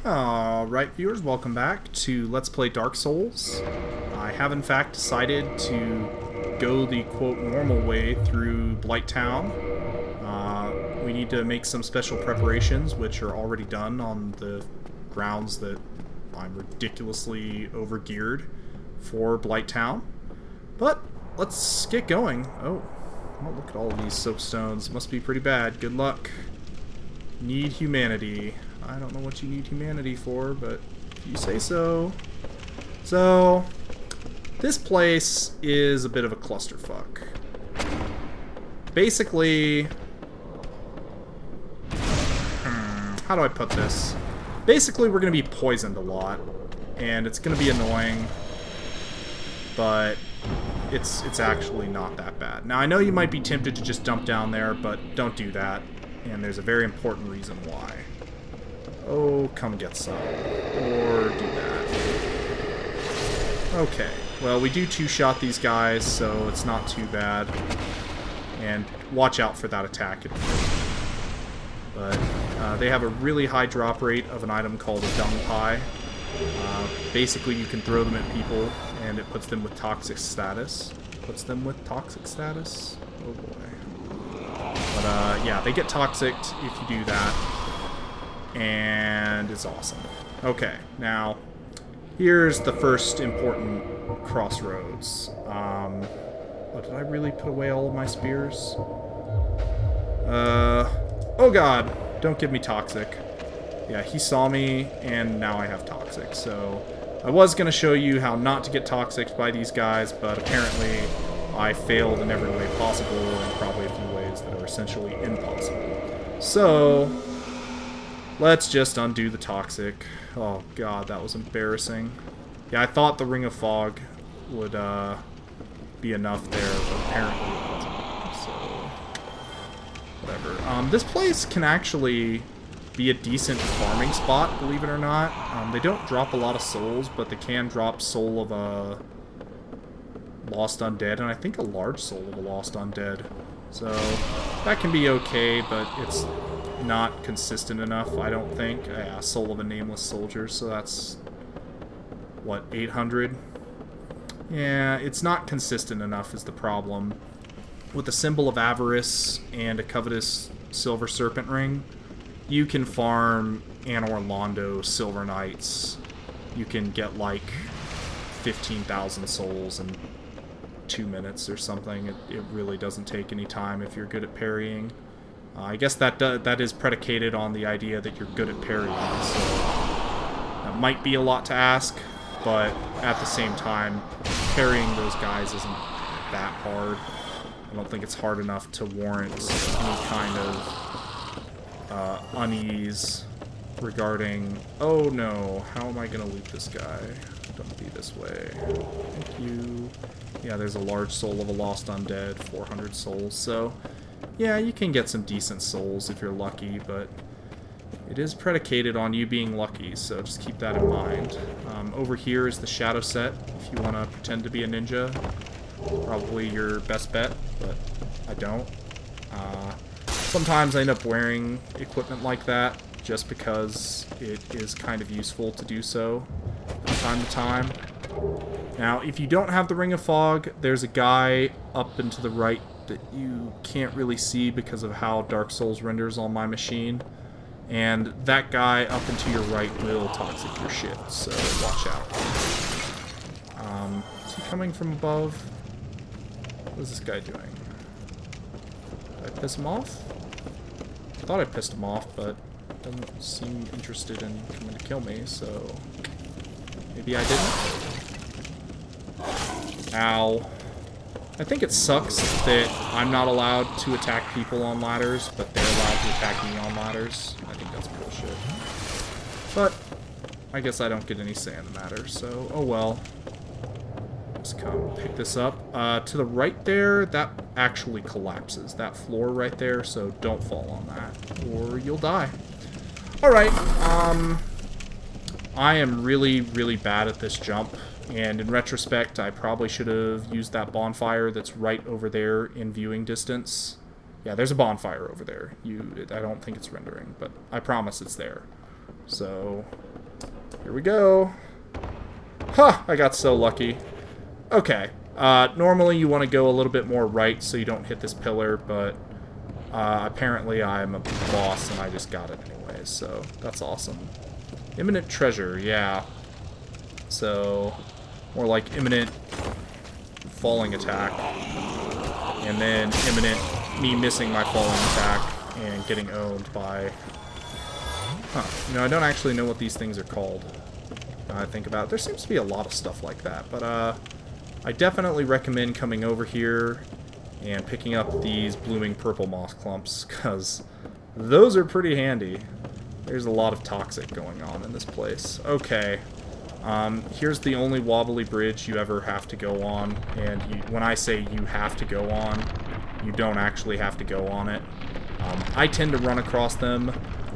Alright viewers, welcome back to Let's Play Dark Souls. I have in fact decided to go the quote normal way through Blight Town. We need to make some special preparations which are already done on the grounds that I'm ridiculously overgeared for Blight Town. But let's get going. Oh, look at all of these soapstones. Must be pretty bad. Good luck. Need humanity. I don't know what you need humanity for, but if you say so. So, this place is a bit of a clusterfuck. Basically, how do I put this? Basically, we're going to be poisoned a lot, and it's going to be annoying, but it's actually not that bad. Now, I know you might be tempted to just dump down there, but don't do that, and there's a very important reason why. Oh, come get some. Or do that. Okay. Well, we do two-shot these guys, so it's not too bad. And watch out for that attack. But they have a really high drop rate of an item called a dung pie. Basically, you can throw them at people, and it puts them with toxic status. Puts them with toxic status? Oh boy. But yeah, they get toxic if you do that. And it's awesome. Okay, now, here's the first important crossroads. Oh, did I really put away all of my spears? Oh god, don't give me toxic. Yeah, he saw me, and now I have toxic, so I was going to show you how not to get toxic by these guys, but apparently I failed in every way possible, and probably a few ways that are essentially impossible. So let's just undo the toxic. Oh god, that was embarrassing. Yeah, I thought the Ring of Fog would be enough there, but apparently it wasn't. So, whatever. This place can actually be a decent farming spot, believe it or not. They don't drop a lot of souls, but they can drop soul of a lost undead, and I think a large soul of a lost undead. So, that can be okay, but it's not consistent enough, I don't think. Yeah, soul of a nameless soldier, so that's what, 800? Yeah, it's not consistent enough is the problem. With a symbol of avarice and a covetous silver serpent ring, you can farm Anor Londo Silver Knights. You can get like 15,000 souls in 2 minutes or something. It really doesn't take any time if you're good at parrying. I guess that is predicated on the idea that you're good at parrying, so that might be a lot to ask, but at the same time, parrying those guys isn't that hard. I don't think it's hard enough to warrant any kind of unease regarding, oh no, how am I going to loot this guy? Don't be this way. Thank you. Yeah, there's a large soul of a lost undead, 400 souls, so yeah, you can get some decent souls if you're lucky, but it is predicated on you being lucky, so just keep that in mind. Over here is the shadow set, if you want to pretend to be a ninja. Probably your best bet, but I don't. Sometimes I end up wearing equipment like that, just because it is kind of useful to do so from time to time. Now, if you don't have the Ring of Fog, there's a guy up and to the right that you can't really see because of how Dark Souls renders on my machine. And that guy up and to your right will toxic your shit, so watch out. Is he coming from above? What is this guy doing? Did I piss him off? I thought I pissed him off, but doesn't seem interested in coming to kill me, so maybe I didn't. Ow. I think it sucks that I'm not allowed to attack people on ladders, but they're allowed to attack me on ladders. I think that's bullshit. But I guess I don't get any say in the matter, so oh well. Let's come pick this up. To the right there, that actually collapses. That floor right there, so don't fall on that, or you'll die. Alright, I am really, really bad at this jump. And in retrospect, I probably should have used that bonfire that's right over there in viewing distance. Yeah, there's a bonfire over there. I don't think it's rendering, but I promise it's there. So, here we go. Huh, I got so lucky. Okay, normally you want to go a little bit more right so you don't hit this pillar, but apparently I'm a boss and I just got it anyway, so that's awesome. Imminent treasure, yeah. So, more like imminent falling attack. And then imminent me missing my falling attack and getting owned by... Huh. You know, I don't actually know what these things are called. I think about it. There seems to be a lot of stuff like that, but I definitely recommend coming over here and picking up these blooming purple moss clumps, because those are pretty handy. There's a lot of toxic going on in this place. Okay. Here's the only wobbly bridge you ever have to go on, and when I say you have to go on, you don't actually have to go on it. I tend to run across them,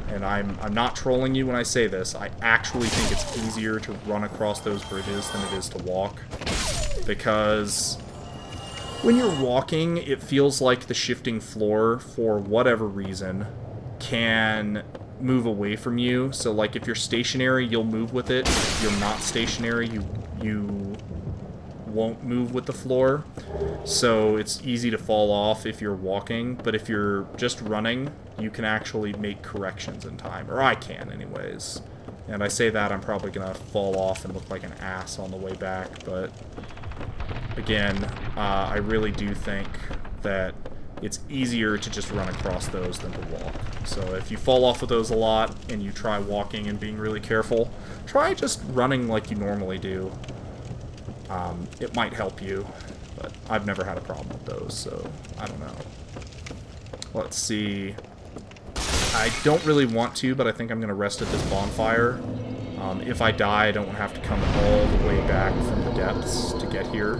and I'm not trolling you when I say this. I actually think it's easier to run across those bridges than it is to walk, because when you're walking, it feels like the shifting floor, for whatever reason, can move away from you. So like if you're stationary, you'll move with it. If you're not stationary, you won't move with the floor. So it's easy to fall off if you're walking, but if you're just running, you can actually make corrections in time, or I can anyways. And I say that, I'm probably gonna fall off and look like an ass on the way back, but again, I really do think that it's easier to just run across those than to walk. So if you fall off of those a lot and you try walking and being really careful, try just running like you normally do. It might help you, but I've never had a problem with those, so I don't know. Let's see. I don't really want to, but I think I'm going to rest at this bonfire. If I die, I don't have to come all the way back from the depths to get here.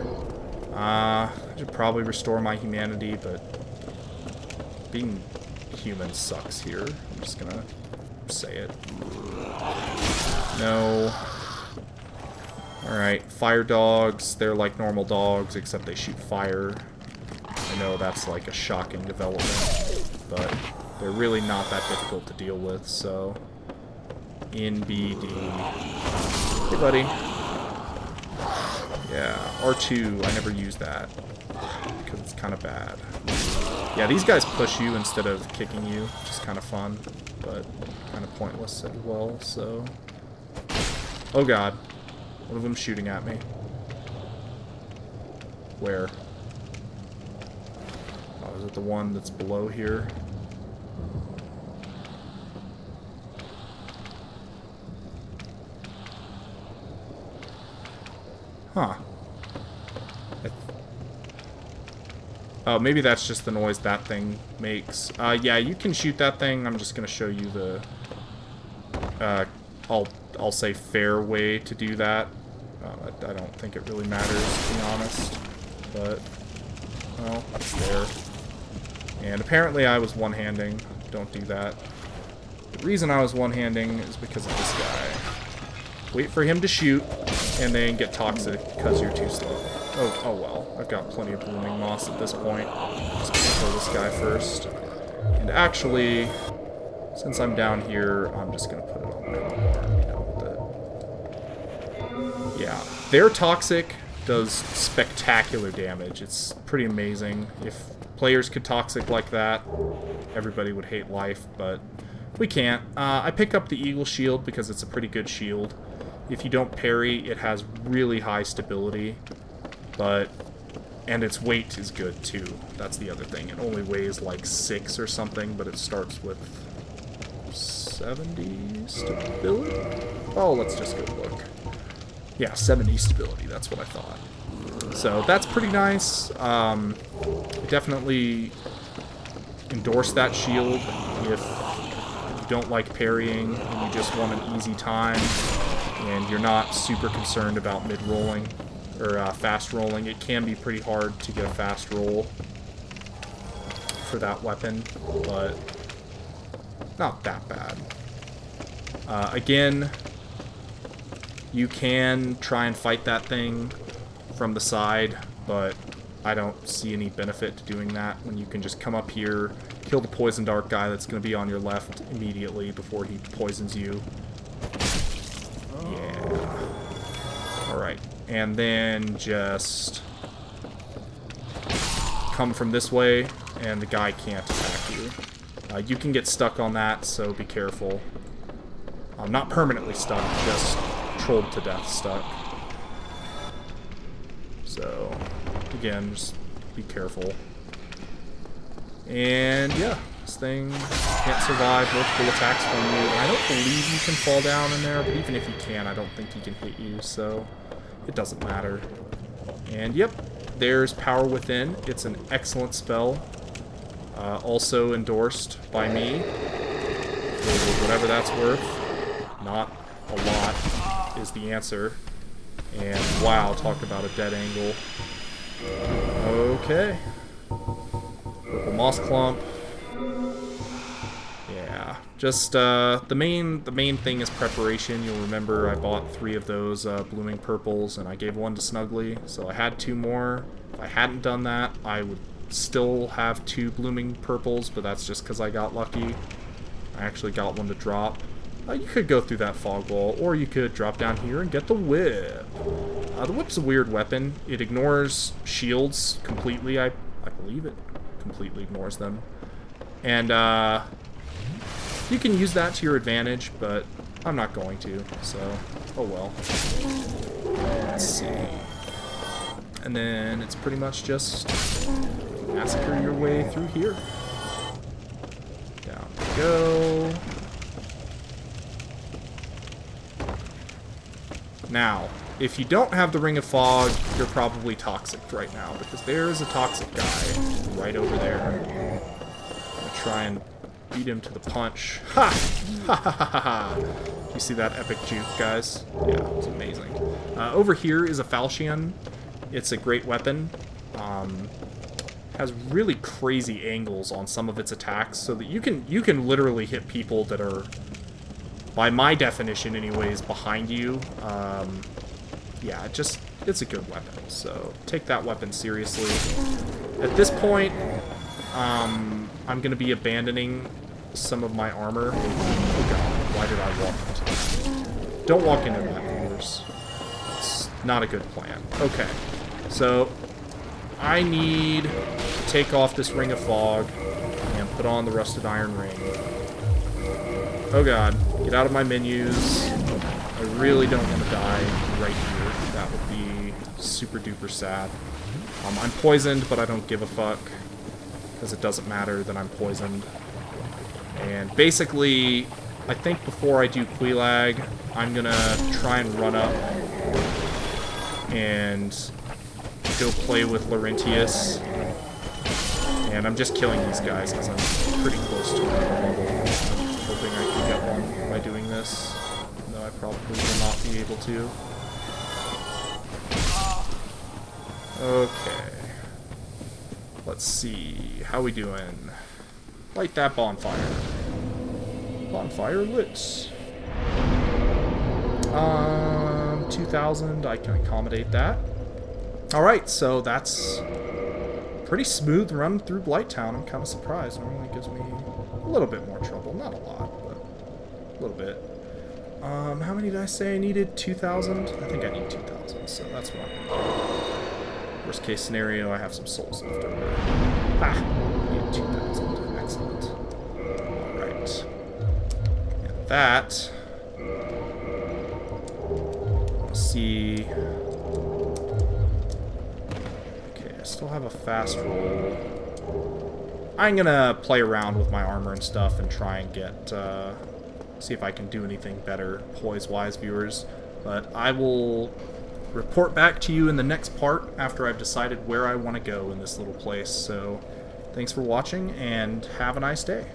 I should probably restore my humanity, but being human sucks here. I'm just gonna say it. No. Alright, fire dogs. They're like normal dogs, except they shoot fire. I know that's like a shocking development, but they're really not that difficult to deal with, so... NBD. Hey, buddy. Yeah, R2, I never use that, because it's kind of bad. Yeah, these guys push you instead of kicking you, which is kind of fun, but kind of pointless as well, so... Oh god. One of them shooting at me. Where? Oh, is it the one that's below here? Huh. Oh, maybe that's just the noise that thing makes. Yeah, you can shoot that thing. I'm just gonna show you the... I'll say fair way to do that. I don't think it really matters, to be honest. But, well, it's there. And apparently I was one-handing. Don't do that. The reason I was one-handing is because of this guy. Wait for him to shoot, and then get toxic because you're too slow. Oh well. I've got plenty of blooming moss at this point. Just gonna kill this guy first. And actually, since I'm down here, I'm just gonna put it on my arm. Be done with it. Yeah. Their toxic does spectacular damage. It's pretty amazing. If players could toxic like that, everybody would hate life, but we can't. I pick up the Eagle Shield because it's a pretty good shield. If you don't parry, it has really high stability, and its weight is good too. That's the other thing. It only weighs like 6 or something, but it starts with 70 stability? Oh, let's just go look. Yeah, 70 stability, that's what I thought. So that's pretty nice. Definitely endorse that shield if you don't like parrying and you just want an easy time and you're not super concerned about mid-rolling or fast rolling. It can be pretty hard to get a fast roll for that weapon, but not that bad. Again, you can try and fight that thing from the side, but I don't see any benefit to doing that when you can just come up here, kill the poison dart guy that's going to be on your left immediately before he poisons you, Yeah. Alright. And then just come from this way, and the guy can't attack you. You can get stuck on that, so be careful. Not permanently stuck, just trolled to death stuck. So, again, just be careful. And yeah, this thing can't survive multiple attacks from you. I don't believe you can fall down in there, but even if you can, I don't think he can hit you, so it doesn't matter. And yep, there's Power Within. It's an excellent spell. Also endorsed by me, for whatever that's worth. Not a lot is the answer. And wow, talk about a dead angle. Okay. Purple Moss Clump. Yeah, just the main thing is preparation. You'll remember I bought 3 of those blooming purples, and I gave 1 to Snuggly, so I had 2 more. If I hadn't done that, I would still have 2 blooming purples, but that's just because I got lucky. I actually got 1 to drop. You could go through that fog wall, or you could drop down here and get the whip. The whip's a weird weapon. It ignores shields completely. I believe it completely ignores them. And you can use that to your advantage, but I'm not going to, so oh well. Let's see. And then it's pretty much just massacre your way through here. Down we go. Now, if you don't have the Ring of Fog, you're probably toxic right now, because there is a toxic guy right over there. I'm gonna try and beat him to the punch. Ha! Ha ha ha ha! You see that epic juke, guys? Yeah, it's amazing. Over here is a Falchion. It's a great weapon. Has really crazy angles on some of its attacks, so that you can literally hit people that are, by my definition anyways, behind you. Yeah, it's a good weapon, so take that weapon seriously. At this point, I'm going to be abandoning some of my armor. Oh god, why did I walk into that? Don't walk into that, viewers. It's not a good plan. Okay, so I need to take off this Ring of Fog and put on the Rusted Iron Ring. Oh god, get out of my menus. I really don't want to die right here. That would be super duper sad. I'm poisoned, but I don't give a fuck, because it doesn't matter that I'm poisoned. And basically, I think before I do Quelaag, I'm gonna try and run up and go play with Laurentius. And I'm just killing these guys because I'm pretty close to another level. Hoping I can get one by doing this. No, I probably will not be able to. Okay. Let's see. How we doing? Light that bonfire. Bonfire lit. 2,000. I can accommodate that. Alright, so that's pretty smooth run through Blight Town. I'm kind of surprised. Normally it gives me a little bit more trouble. Not a lot, but a little bit. How many did I say I needed? 2,000? I think I need 2,000, so that's what I'm going to do. Worst case scenario, I have some souls left over. Ha! I need 2,000. Excellent. Alright. And that... Let's see... Okay, I still have a fast roll. I'm gonna play around with my armor and stuff and try and get... see if I can do anything better poise-wise, viewers. But I will report back to you in the next part after I've decided where I want to go in this little place. So, thanks for watching, and have a nice day.